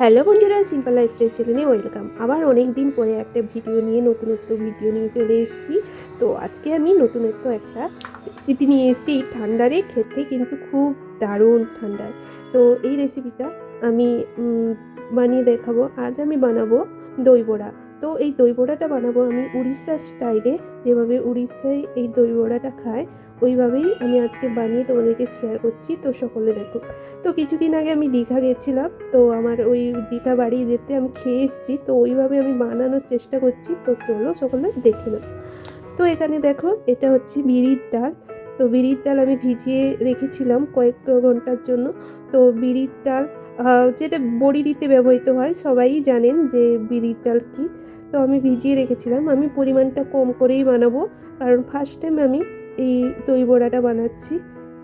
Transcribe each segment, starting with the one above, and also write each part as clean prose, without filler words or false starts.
Hello বন্ধুরা, simple lifestyle চ্যানেলে welcome. আবার অনেক দিন পরে একটা ভিডিও নিয়ে নতুনত্ব ভিডিও নিয়ে চলে এসেছি। তো আজকে আমি নতুনত্ব একটা রেসিপি নিয়ে এসেছি। এই ঠান্ডারে খেতে কিন্তু খুব দারুণ ঠান্ডায়। তো এই রেসিপিটা আমি বানিয়ে দেখাবো। আজ আমি বানাবো দই বড়া। তো এই দই বড়াটা বানাবো আমি উড়িষ্যার স্টাইলে, যেভাবে উড়িষ্যায় এই দই বড়াটা খায় ওইভাবেই আমি আজকে বানিয়ে তোমাদেরকে শেয়ার করছি। তো সকলে দেখো। তো কিছুদিন আগে আমি দীঘা গেছিলাম, তো আমার ওই দীঘা বাড়ি যেতে আমি খেয়ে এসেছি। তো ওইভাবে আমি বানানোর চেষ্টা করছি। তো চলো সকলে দেখে নাও। তো এখানে দেখো, এটা হচ্ছে বিরির ডাল। তো বিরির ডাল আমি ভিজিয়ে রেখেছিলাম কয়েক ঘন্টার জন্য। তো বিরির ডাল যেটা বড়ি দিতে ব্যবহৃত হয়, সবাই জানেন যে বিরির ডাল কি। তো আমি ভিজিয়ে রেখেছিলাম। আমি পরিমাণটা কম করেই বানাবো, কারণ ফার্স্ট টাইম আমি এই দই বড়াটা বানাচ্ছি।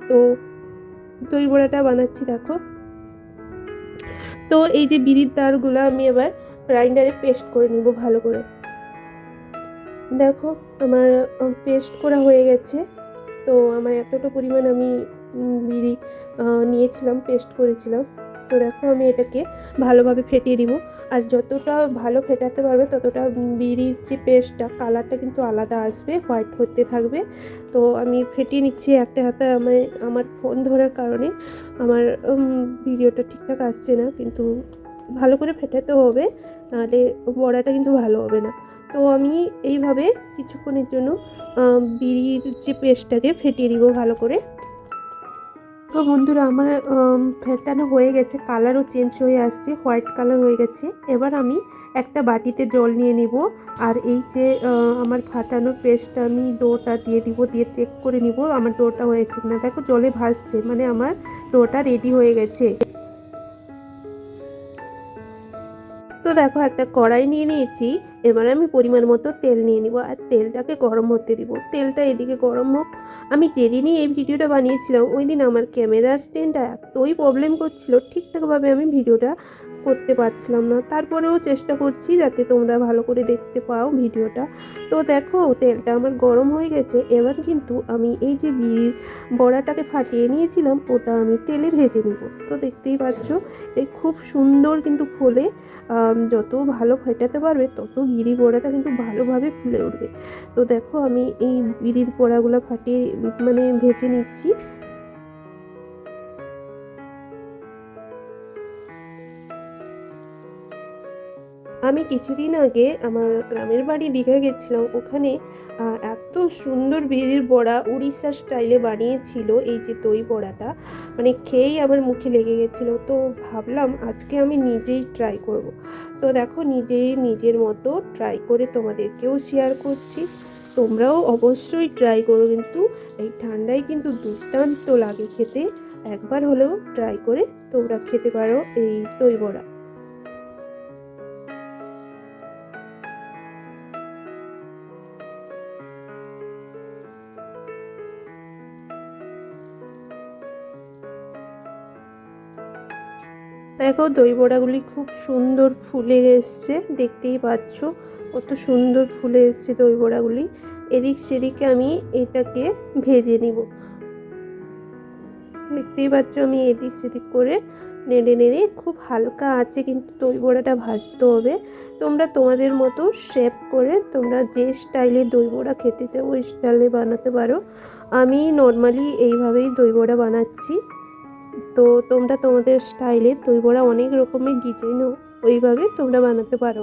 তো দই বড়াটা বানাচ্ছি দেখো। তো এই যে বিরির ডালগুলো আমি এবার গ্রাইন্ডারে পেস্ট করে নিব ভালো করে। দেখো আমার পেস্ট করা হয়ে গেছে। তো আমার এতটা পরিমাণ আমি বিরি নিয়েছিলাম, পেস্ট করেছিলাম। তো দেখো আমি এটাকে ভালোভাবে ফেটিয়ে দিব। আর যতটা ভালো ফেটাতে পারবে ততটা বিরির যে পেস্টটা, কালারটা কিন্তু আলাদা আসবে, হোয়াইট হতে থাকবে। তো আমি ফেটিয়ে নিচ্ছি একটা হাতে। আমার ফোন ধরার কারণে আমার ভিডিওটা ঠিকঠাক আসছে না, কিন্তু ভালো করে ফেটাতে হবে, নাহলে বড়াটা কিন্তু ভালো হবে না। তো আমি এইভাবে কিছুক্ষণের জন্য বিরির যে পেস্টটাকে ফেটিয়ে নিব ভালো করে। তো বন্ধুরা আমার ফেটানো হয়ে গেছে, কালারও চেঞ্জ হয়ে আসছে, হোয়াইট কালার হয়ে গেছে। এবার আমি একটা বাটিতে জল নিয়ে নিব। আর এই যে আমার ফাটানো পেস্টটা আমি ডোটা দিয়ে দিব, দিয়ে চেক করে নিব আমার ডোটা হয়েছে না। দেখো জলে ভাসছে, মানে আমার ডোটা রেডি হয়ে গেছে। তো দেখো একটা কড়াই নিয়ে নিয়েছি। এবার আমি পরিমাণ মতো তেল নিয়ে নিব, আর তেলটাকে গরম হতে দিব। তেলটা এদিকে গরম হোক। আমি যেদিনই এই ভিডিওটা বানিয়েছিলাম ওই দিন আমার ক্যামেরার স্ট্যান্ডটা এতই প্রবলেম করছিল, ঠিকঠাকভাবে আমি ভিডিওটা করতে পারছিলাম না। তারপরেও চেষ্টা করছি যাতে তোমরা ভালো করে দেখতে পাও ভিডিওটা। তো দেখো তেলটা আমার গরম হয়ে গেছে। এবার কিন্তু আমি এই যে বিরির বড়াটাকে ফাটিয়ে নিয়েছিলাম ওটা আমি তেলে ভেজে নিব। তো দেখতেই পাচ্ছ এই খুব সুন্দর কিন্তু ফোলে। যত ভালো ফেটাতে পারবে তত বিরি বড়াটা কিন্তু ভালোভাবে ফুলে উঠবে। তো দেখো আমি এই বিরির বড়াগুলো ফাটিয়ে মানে ভেজে নিচ্ছি। আমি কিছুদিন আগে আমার গ্রামের বাড়ি দীঘা গেছিলাম। ওখানে এত সুন্দর বিরির বড়া উড়িষ্যা স্টাইলে বানিয়েছিল এই যে দই বড়াটা, মানে খেয়েই আমার মুখে লেগে গেছিলো। তো ভাবলাম আজকে আমি নিজেই ট্রাই করব। তো দেখো নিজেই নিজের মতো ট্রাই করে তোমাদেরকেও শেয়ার করছি। তোমরাও অবশ্যই ট্রাই করো, কিন্তু এই ঠান্ডায় কিন্তু দুর্দান্ত লাগে খেতে। একবার হলেও ট্রাই করে তোমরা খেতে পারো এই দই বড়া। দেখো দই বড়াগুলি খুব সুন্দর ফুলে এসছে, দেখতেই পাচ্ছ কত সুন্দর ফুলে এসছে দই বড়াগুলি। এদিক সেদিকে আমি এটাকে ভেজে নিব। দেখতেই পাচ্ছ আমি এদিক সেদিক করে নেড়ে নেড়ে খুব হালকা আছে, কিন্তু দই বড়াটা ভাজতে হবে। তোমরা তোমাদের মতো শেপ করে তোমরা যে স্টাইলে দই বড়া খেতে চাও ওই স্টাইলে বানাতে পারো। আমি নর্মালি এইভাবেই দই বড়া বানাচ্ছি। তো তোমরা তোমাদের স্টাইলে দই বড়া অনেক রকমের ডিজাইনও ওইভাবে তোমরা বানাতে পারো।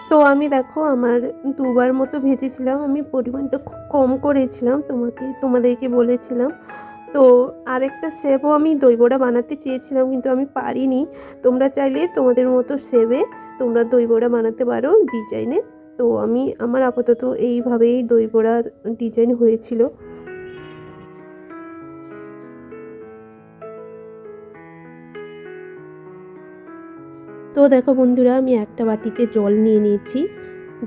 তো আমি দেখো আমার দুবার মতো ভেজেছিলাম। আমি পরিমাণটা খুব কম করেছিলাম, তোমাদেরকে বলেছিলাম। তো আরেকটা শেপও আমি দই বড়া বানাতে চেয়েছিলাম, কিন্তু আমি পারিনি। তোমরা চাইলে তোমাদের মতো শেপে তোমরা দই বড়া বানাতে পারো ডিজাইনে। তো আমার আপাতত এইভাবেই দই বড়ার ডিজাইন হয়েছিল। তো দেখো বন্ধুরা আমি একটা বাটিতে জল নিয়ে নিয়েছি।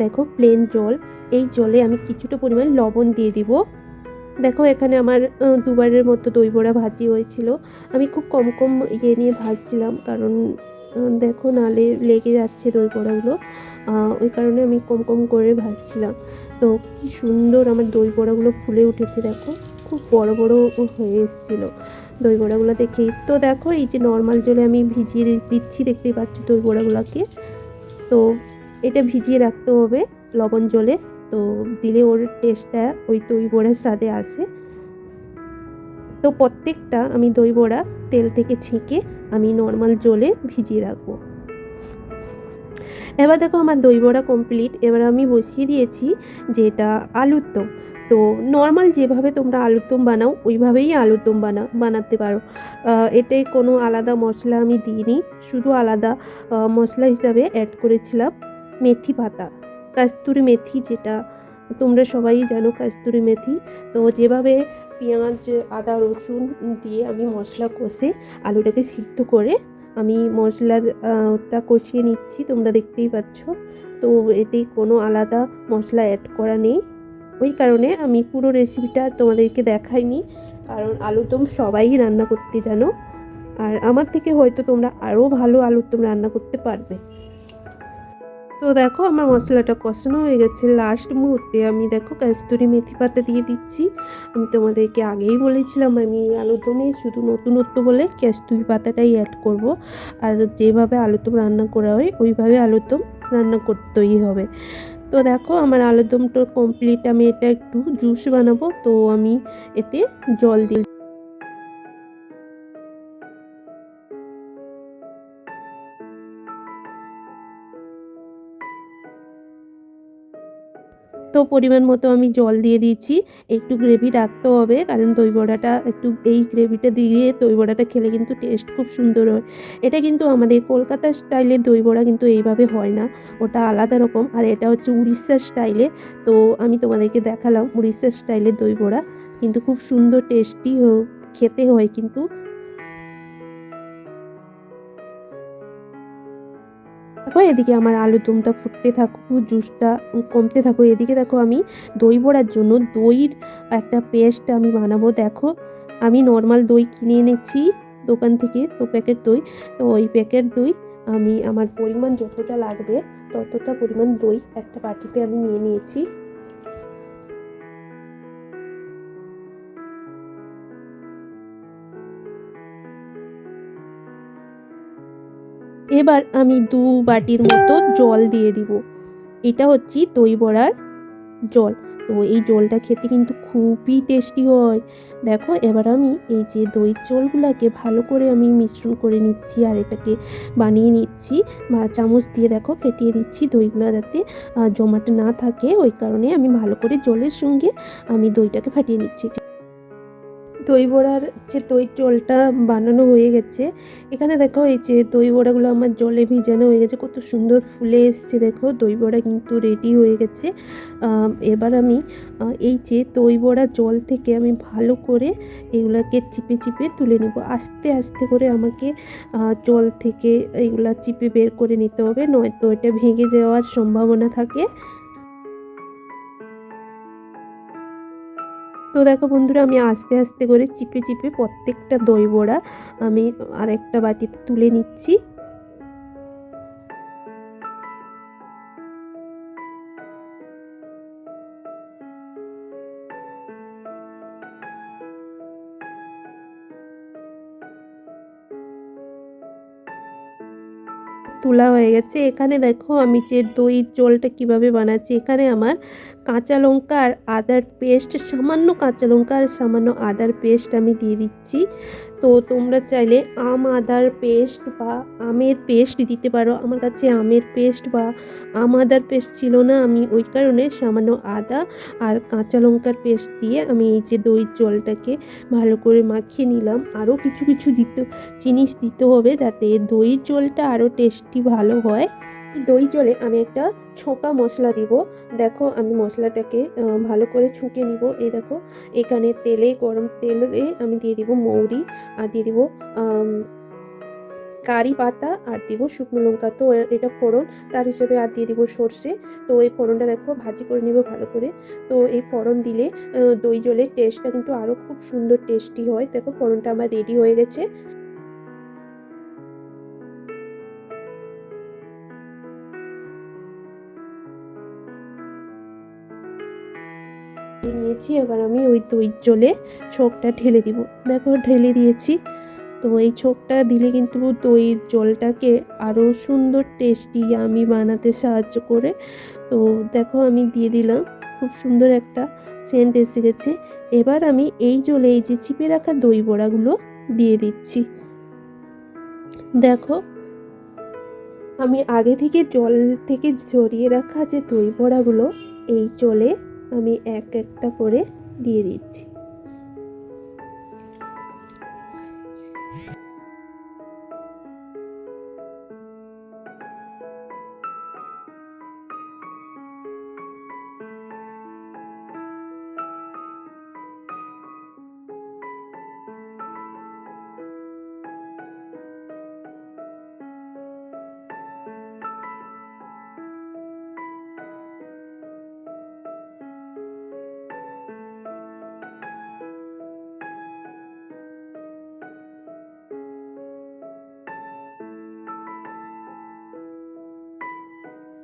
দেখো প্লেন জল। এই জলে আমি কিছুটা পরিমাণ লবণ দিয়ে দিব। দেখো এখানে আমার দুবারের মতো দই বড়া ভাজি হয়েছিল। আমি খুব কম কম নিয়ে ভাজছিলাম, কারণ দেখো নালে লেগে যাচ্ছে দই বড়াগুলো। ওই কারণে আমি কম কম করে ভাজছিলাম। তো কি সুন্দর আমার দই বড়াগুলো ফুলে উঠেছে দেখো। খুব বড় বড় হয়ে এসেছিলো দই বড়াগুলো দেখেই। তো দেখো এই যে নর্মাল জলে আমি ভিজিয়ে দিচ্ছি, দেখতেই পাচ্ছ দই বড়াগুলোকে। তো এটা ভিজিয়ে রাখতে হবে লবণ জলে, তো দিলে ওর টেস্টটা ওই দই বড়ার স্বাদে আসে। তো প্রত্যেকটা আমি দই বড়া তেল থেকে ছেঁকে আমি নর্মাল জলে ভিজিয়ে রাখবো। এবার দেখো আমার দই বড়া কমপ্লিট। এবার আমি বসিয়ে দিয়েছি যেটা আলুর দম। তো নর্মাল যেভাবে তোমরা আলুর দম বানাও ওইভাবেই আলুর দম বানাতে পারো। এতে কোনো আলাদা মশলা আমি দিইনি, শুধু আলাদা মশলা হিসাবে অ্যাড করেছিলাম মেথি পাতা, কাস্তুরি মেথি, যেটা তোমরা সবাই জানো কাস্তুরি মেথি। তো যেভাবে পেঁয়াজ আদা রসুন দিয়ে আমি মশলা কষে আলুটাকে সিদ্ধ করে আমি মশলাটা কষিয়ে নিচ্ছি, তোমরা দেখতেই পাচ্ছ। তো এতে কোনো আলাদা মশলা অ্যাড করা নেই, ওই কারণে আমি পুরো রেসিপিটা তোমাদেরকে দেখাইনি, কারণ আলুর দম সবাই রান্না করতে জানো, আর আমার থেকে হয়তো তোমরা আরও ভালো আলুর দম রান্না করতে পারবে। তো দেখো আমার মশলাটা কষানো হয়ে গেছে, লাস্ট মুহূর্তে আমি দেখো কাস্তুরি মেথি পাতা দিয়ে দিচ্ছি। আমি তোমাদেরকে আগেই বলেছিলাম আমি আলুর দমে শুধু নতুনত্ব বলে কাস্তুরি পাতাটাই অ্যাড করব, আর যেভাবে আলুর দম রান্না করা হয় ওইভাবে আলুর দম রান্না করতেই হবে। তো দেখো আমার আলুর দমটা কমপ্লিট। আমি এটা একটু জুস বানাবো, তো আমি এতে জল দিই। তো পরিমাণ মতো আমি জল দিয়ে দিয়েছি, একটু গ্রেভি রাখতে হবে, কারণ দই বড়াটা একটু এই গ্রেভিটা দিয়ে দই বড়াটা খেলে কিন্তু টেস্ট খুব সুন্দর হয়। এটা কিন্তু আমাদের কলকাতা স্টাইলের দই বড়া কিন্তু এইভাবে হয় না, ওটা আলাদা রকম, আর এটা হচ্ছে উড়িষ্যার স্টাইলে। তো আমি তোমাদেরকে দেখালাম উড়িষ্যার স্টাইলের দই বড়া, কিন্তু খুব সুন্দর টেস্টি খেতে হয় কিন্তু। দেখো এদিকে আমার আলুর দমটা ফুটতে থাকুক, জুসটা কমতে থাকো। এদিকে দেখো আমি দই বড়ার জন্য দইয়ের একটা পেস্ট আমি বানাবো। দেখো আমি নর্মাল দই কিনে এনেছি দোকান থেকে, তো প্যাকেট দই। তো ওই প্যাকেট দই আমি আমার পরিমাণ যতটা লাগবে ততটা পরিমাণ দই একটা বাটিতে আমি নিয়ে নিয়েছি। এবার আমি 2 বাটির মতো জল দিয়ে দিব। এটা হচ্ছে দই বড়ার জল। তো এই জলটা খেতে কিন্তু খুবই টেস্টি হয়। দেখো এবার আমি এই যে দইয়ের জলগুলাকে ভালো করে আমি মিশ্রণ করে নিচ্ছি, আর এটাকে বানিয়ে নিচ্ছি বা চামচ দিয়ে দেখো ফেটিয়ে দিচ্ছি দইগুলো যাতে জমাট না থাকে, ওই কারণে আমি ভালো করে জলের সঙ্গে আমি দইটাকে ফাটিয়ে নিচ্ছি। দই বড়ার যে দই জলটা বানানো হয়ে গেছে, এখানে দেখো এই যে দই বড়াগুলো আমার জলে ভিজানো হয়ে গেছে, কত সুন্দর ফুলে এসছে। দেখো দই বড়া কিন্তু রেডি হয়ে গেছে। এবার আমি এই যে দই বড়া জল থেকে আমি ভালো করে এগুলাকে চিপে চিপে তুলে নেব। আস্তে আস্তে করে আমাকে জল থেকে এইগুলা চিপে বের করে নিতে হবে, নয়তো এটা ভেঙে যাওয়ার সম্ভাবনা থাকে। তো দেখো বন্ধুরা আমি আস্তে আস্তে করে চিপে চিপে প্রত্যেকটা দই বড়া আমি আরেকটা বাটিতে তুলে নিচ্ছি। তোলা হয়ে গেছে। এখানে দেখো আমি যে দইয়ের জলটা কিভাবে বানাচ্ছি, এখানে আমার কাঁচা লঙ্কা আর আদার পেস্ট, সামান্য কাঁচা লঙ্কা আর সামান্য আদার পেস্ট আমি দিয়ে দিচ্ছি। তো তোমরা চাইলে আদার পেস্ট বা আমের পেস্ট দিতে পারো। আমার কাছে আমের পেস্ট বা আদার পেস্ট ছিল না, আমি ওই কারণে সামান্য আদা আর কাঁচা লঙ্কার পেস্ট দিয়ে আমি এই যে দইয়ের জলটাকে ভালো করে মাখিয়ে নিলাম। আরও কিছু কিছু জিনিস দিতে হবে যাতে দইয়ের জলটা আরও টেস্টি ভালো হয়। দই জলে আমি একটা ছোঁকা মশলা দিব। দেখো আমি মশলাটাকে ভালো করে ছুঁকে নিব। এই দেখো এখানে গরম তেলে আমি দিয়ে দিব মৌরি, আর দিয়ে দিব কারি পাতা, আর দিব শুকনো লঙ্কা। তো এটা ফোড়ন তার হিসেবে, আর দিয়ে দিব সর্ষে। তো এই ফোড়নটা দেখো ভাজি করে নিব ভালো করে। তো এই ফোড়ন দিলে দই জলের টেস্টটা কিন্তু আরও খুব সুন্দর টেস্টি হয়। দেখো ফোড়নটা আমার রেডি হয়ে গেছে। ফুটিয়ে নিয়েছি। এবার আমি ওই দই জলে ছোঁকটা ঢেলে দিব। দেখো ঢেলে দিয়েছি। তো এই ছোঁকটা দিলে কিন্তু দইয়ের জলটাকে আরও সুন্দর টেস্টি আমি বানাতে সাহায্য করে। তো দেখো আমি দিয়ে দিলাম, খুব সুন্দর একটা সেন্ট এসে গেছে। এবার আমি এই জলে এই যে চিপে রাখা দই বড়াগুলো দিয়ে দিচ্ছি। দেখো আমি আগে থেকে জল থেকে ঝরিয়ে রাখা যে দই বড়াগুলো এই জলে আমি এক একটা করে দিয়ে দিচ্ছি।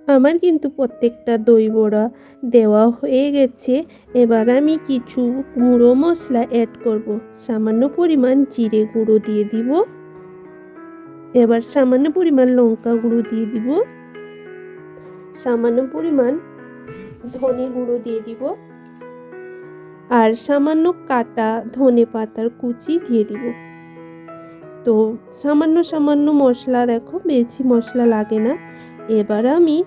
আমার কিন্তু প্রত্যেকটা দই বড়া দেওয়া হয়ে গেছে। এবার আমি কিছু গুঁড়ো মশলা অ্যাড করব। সামান্য পরিমাণ জিরে গুঁড়ো দিয়ে দিব। এবার সামান্য পরিমাণ লঙ্কা গুঁড়ো দিয়ে দিব। সামান্য পরিমাণ ধনে গুঁড়ো দিয়ে দিব। আর সামান্য কাটা ধনে পাতার কুচি দিয়ে দিব। তো সামান্য সামান্য মশলা, দেখো বেশি মশলা লাগে না। এবার আমি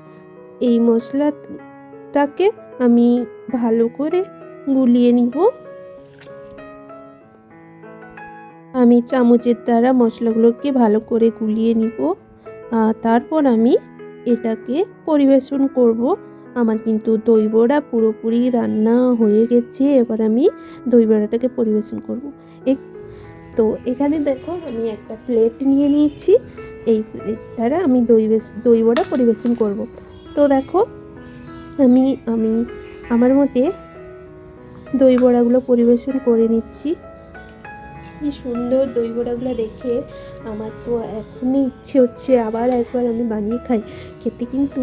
এই মশলাটাকে আমি ভালো করে গুলিয়ে নিব। আমি চামচের দ্বারা মশলাগুলোকে ভালো করে গুলিয়ে নিব। তারপর আমি এটাকে পরিবেশন করব। আমার কিন্তু দই বড়া পুরোপুরি রান্না হয়ে গেছে। এবার আমি দই বড়াটাকে পরিবেশন করব। তো এখানে দেখো আমি একটা প্লেট নিয়ে নিয়েছি। এই প্লেট দ্বারা আমি দই বড়া পরিবেশন করব। তো দেখো আমি আমি আমার মতে দই বড়াগুলো পরিবেশন করে নিচ্ছি। কি সুন্দর দই বড়াগুলো দেখে আমার তো এখনই ইচ্ছে হচ্ছে আবার একবার আমি বানিয়ে খাই। খেতে কিন্তু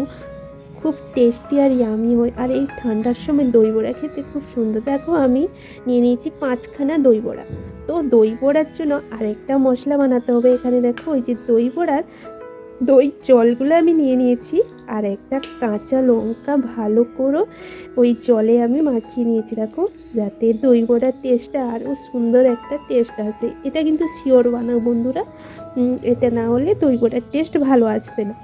খুব টেস্টি আর ইয়ামি হয়। আর এই ঠান্ডার সময় দই বড়া খেতে খুব সুন্দর। দেখো আমি নিয়ে নিয়েছি 5খানা দই বড়া। তো দই বড়ার জন্য আরেকটা মশলা বানাতে হবে। এখানে দেখো ওই যে দই বড়ার দই জলগুলো আমি নিয়ে নিয়েছি। আর একটা কাঁচা লঙ্কা ভালো করে ওই জলে আমি মাখিয়ে নিয়েছি, দেখো, যাতে দই বড়ার টেস্টটা আরও সুন্দর একটা টেস্ট আসে। এটা কিন্তু শিওর বানাও বন্ধুরা, এটা না হলে দই বড়ার টেস্ট ভালো আসবে না।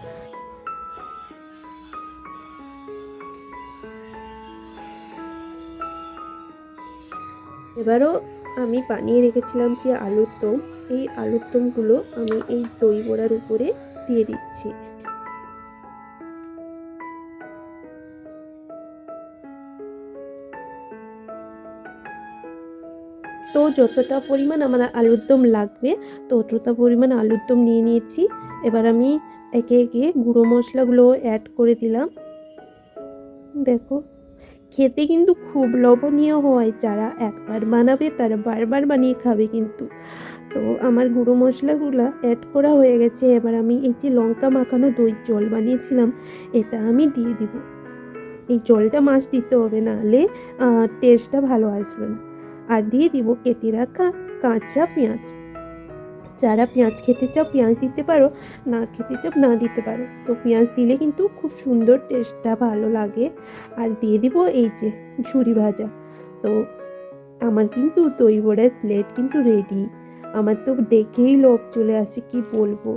এবারও আমি বানিয়ে রেখেছিলাম যে আলুর দম, এই আলুর দমগুলো আমি এই দই বড়ার উপরে দিয়ে দিচ্ছি। তো যতটা পরিমাণ আমার আলুর দম লাগবে ততটা পরিমাণ আলুর দম নিয়ে নিয়েছি। এবার আমি একে একে গুঁড়ো মশলাগুলো অ্যাড করে দিলাম। দেখো খেতে কিন্তু খুব লোভনীয় হয়। যারা একবার বানাবে তারা বারবার বানিয়ে খাবে কিন্তু। তো আমার গুঁড়ো মশলাগুলো অ্যাড করা হয়ে গেছে। এবার আমি এই যে লঙ্কা মাখানো দই জল বানিয়েছিলাম এটা আমি দিয়ে দিব। এই জলটা মাস্ট দিতে হবে, নাহলে টেস্টটা ভালো আসবে না। আর দিয়ে দিব কেটে রাখা কাঁচা পেঁয়াজ। যারা পেঁয়াজ খেতে চাও পেঁয়াজ দিতে পারো, না খেতে চাও না দিতে পারো। তো পেঁয়াজ দিলে কিন্তু খুব সুন্দর টেস্টটা ভালো লাগে। আর দিয়ে দিব এই যে ঝুরি ভাজা। তো আমার কিন্তু দই বড়ার প্লেট কিন্তু রেডি। আমার তো দেখেই লোভ চলে আসে, কি বলবো।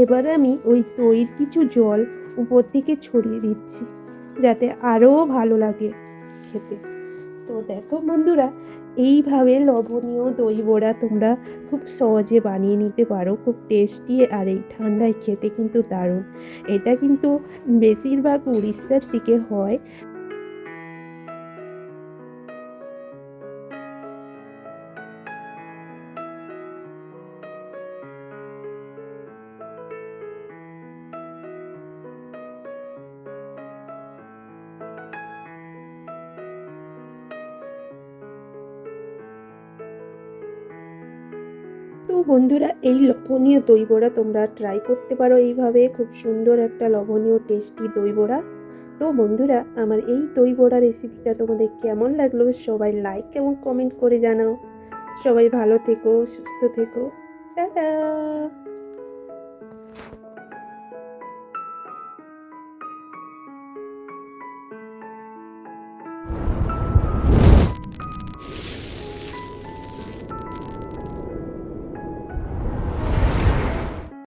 এবার আমি ওই দইয়ের কিছু জল উপর থেকে ছড়িয়ে দিচ্ছি যাতে আরও ভালো লাগে খেতে। তো দেখো বন্ধুরা, এইভাবে লবণীয় দই বড়া তোমরা খুব সহজে বানিয়ে নিতে পারো। খুব টেস্টি আর এই ঠান্ডায় খেতে কিন্তু দারুণ। এটা কিন্তু বেশিরভাগ উড়িষ্যার দিকে হয়। তো বন্ধুরা, এই লবণীয় দই বড়া তোমরা ট্রাই করতে পারো এইভাবে। খুব সুন্দর একটা লবণীয় টেস্টি দই বড়া। তো বন্ধুরা, আমার এই দই বড়া রেসিপিটা তোমাদের কেমন লাগলো সবাই লাইক এবং কমেন্ট করে জানাও। সবাই ভালো থেকো, সুস্থ থেকো। টাটা।